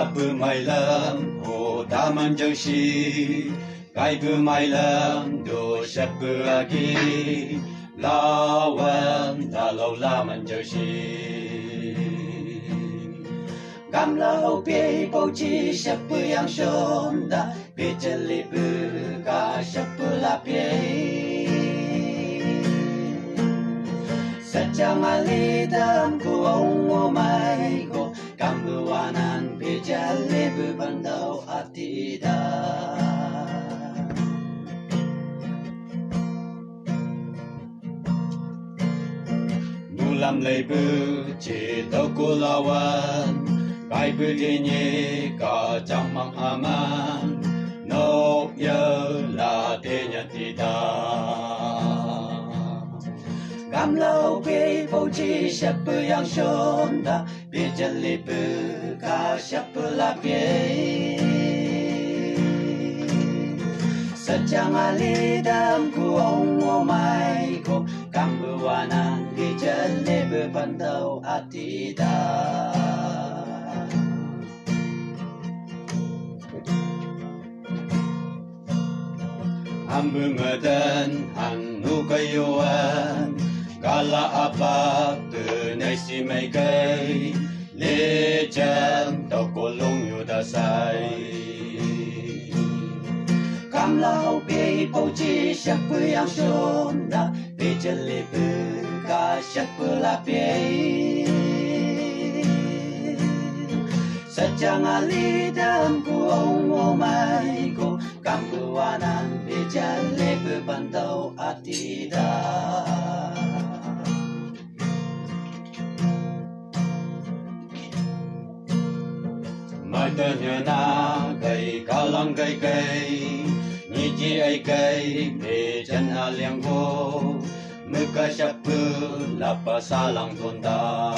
bư mai lam hồ ta man chẳng si gai bư mai lam đồ sắp bư agi lawan ta lâu la man chẳng si cam lâu bê bầu chi sắp bư yang shom da bê chân lì bư ca sắp bư la bê Sajang alidam ku ongo mai ko kambuanan bijale bebandau atida Nulam leibu chỉ tau ku lawan kai bu dinyi ka jamang aman no ya la de nyatida Cam lâu bê bầu chi sắp bư yang shom da bê chân lì bư ca sắp bư la bê Sajang alidam ku ongo mai ko cam bư wanan bê chân lì bư bandau atida Ambu ngadan anu kayuan Kala apa tu nasi mai kai le chang tao cô long yu da sai Cam lao bê bầu chi sắp bư yang shom da bê chân lì bư ca sắp bư la bê Sajang alidam ku ongo mai ko kambuanan bê chân lì bư bandau atida Mai tơ nhớ na cây cao lăng cây cây Nhi chi ai cây bê chân hà liang vô Mơ ca sắp bư là pa sa lăng thôn ta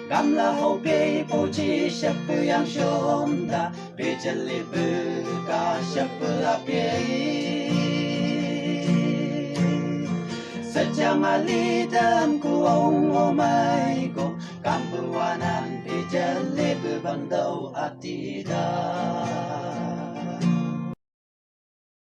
Cam la hậu bê bầu chi sắp bư yang shom da Bê chân lì bư ca sắp bư la bê Sajang alidam ku ongo mai ko kambuanan bê chân lì bư bandau atida